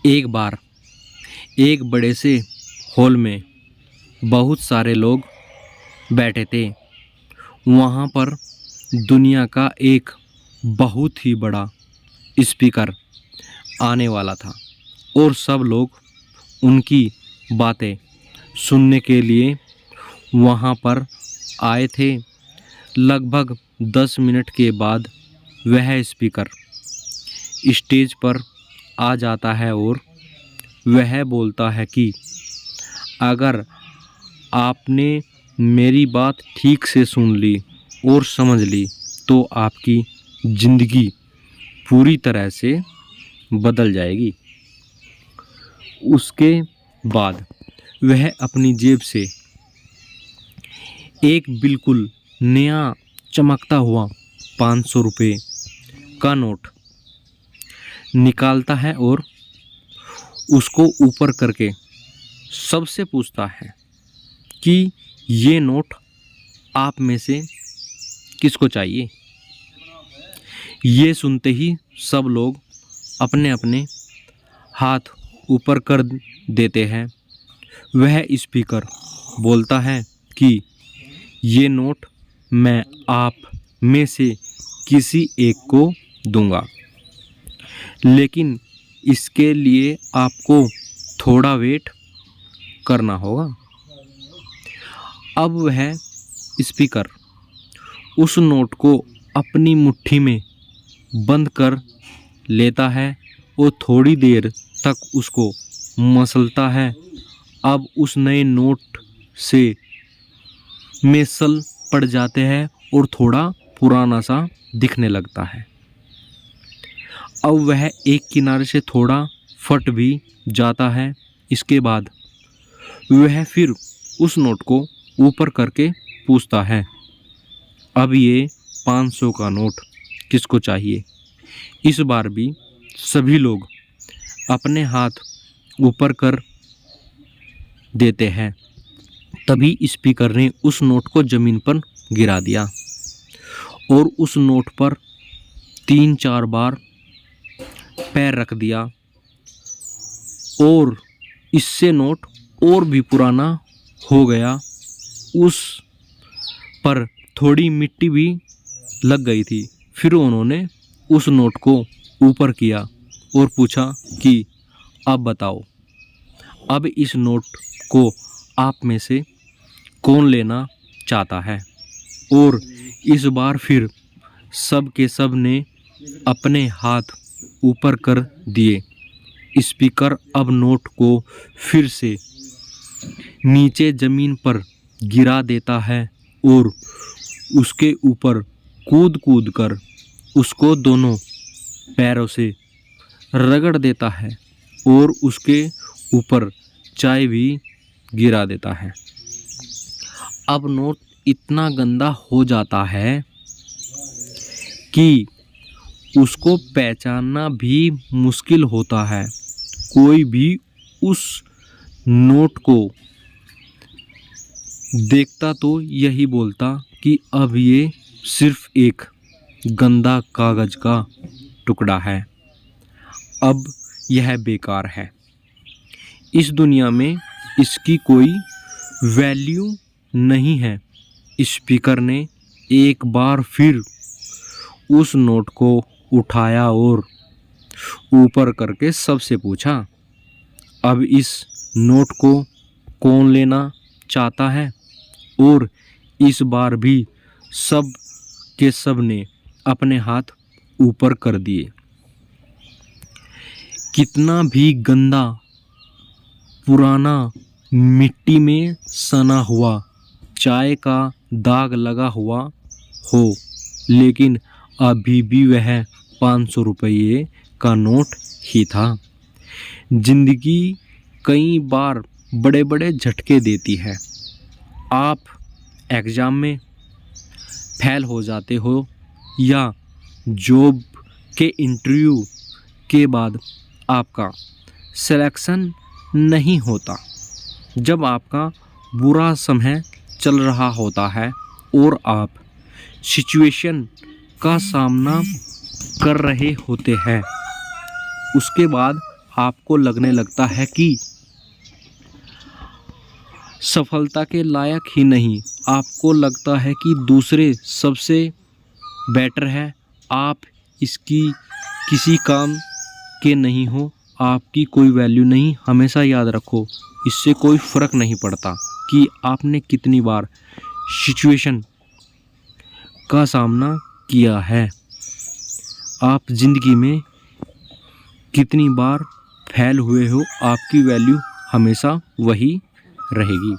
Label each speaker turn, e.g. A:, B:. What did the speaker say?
A: एक बार एक बड़े से हॉल में बहुत सारे लोग बैठे थे। वहाँ पर दुनिया का एक बहुत ही बड़ा स्पीकर आने वाला था और सब लोग उनकी बातें सुनने के लिए वहाँ पर आए थे। लगभग 10 मिनट के बाद वह स्पीकर स्टेज पर आ जाता है और वह बोलता है कि अगर आपने मेरी बात ठीक से सुन ली और समझ ली तो आपकी ज़िंदगी पूरी तरह से बदल जाएगी। उसके बाद वह अपनी जेब से एक बिल्कुल नया चमकता हुआ 500 रुपये का नोट निकालता है और उसको ऊपर करके सबसे पूछता है कि ये नोट आप में से किसको चाहिए। ये सुनते ही सब लोग अपने अपने हाथ ऊपर कर देते हैं। वह स्पीकर बोलता है कि ये नोट मैं आप में से किसी एक को दूंगा, लेकिन इसके लिए आपको थोड़ा वेट करना होगा। अब वह स्पीकर उस नोट को अपनी मुट्ठी में बंद कर लेता है और थोड़ी देर तक उसको मसलता है। अब उस नए नोट से मेसल पड़ जाते हैं और थोड़ा पुराना सा दिखने लगता है। अब वह एक किनारे से थोड़ा फट भी जाता है। इसके बाद वह फिर उस नोट को ऊपर करके पूछता है, अब ये 500 का नोट किसको चाहिए। इस बार भी सभी लोग अपने हाथ ऊपर कर देते हैं। तभी स्पीकर ने उस नोट को ज़मीन पर गिरा दिया और उस नोट पर 3-4 बार पैर रख दिया और इससे नोट और भी पुराना हो गया। उस पर थोड़ी मिट्टी भी लग गई थी। फिर उन्होंने उस नोट को ऊपर किया और पूछा कि अब बताओ, अब इस नोट को आप में से कौन लेना चाहता है। और इस बार फिर सब के सब ने अपने हाथ ऊपर कर दिए। स्पीकर अब नोट को फिर से नीचे ज़मीन पर गिरा देता है और उसके ऊपर कूद कूद कर उसको दोनों पैरों से रगड़ देता है और उसके ऊपर चाय भी गिरा देता है। अब नोट इतना गंदा हो जाता है कि उसको पहचानना भी मुश्किल होता है। कोई भी उस नोट को देखता तो यही बोलता कि अब ये सिर्फ एक गंदा कागज़ का टुकड़ा है, अब यह बेकार है। इस दुनिया में इसकी कोई वैल्यू नहीं है। स्पीकर ने एक बार फिर उस नोट को उठाया और ऊपर करके सबसे पूछा, अब इस नोट को कौन लेना चाहता है। और इस बार भी सब के सब ने अपने हाथ ऊपर कर दिए। कितना भी गंदा पुराना मिट्टी में सना हुआ चाय का दाग लगा हुआ हो, लेकिन अभी भी वह 500 रुपये का नोट ही था। जिंदगी कई बार बड़े बड़े झटके देती है। आप एग्ज़ाम में फेल हो जाते हो या जॉब के इंटरव्यू के बाद आपका सिलेक्शन नहीं होता। जब आपका बुरा समय चल रहा होता है और आप सिचुएशन का सामना कर रहे होते हैं, उसके बाद आपको लगने लगता है कि सफलता के लायक ही नहीं, आपको लगता है कि दूसरे सबसे बेटर है, आप इसकी किसी काम के नहीं हो, आपकी कोई वैल्यू नहीं, हमेशा याद रखो इससे कोई फ़र्क नहीं पड़ता कि आपने कितनी बार सिचुएशन का सामना किया है, आप ज़िंदगी में कितनी बार फेल हुए हो, आपकी वैल्यू हमेशा वही रहेगी।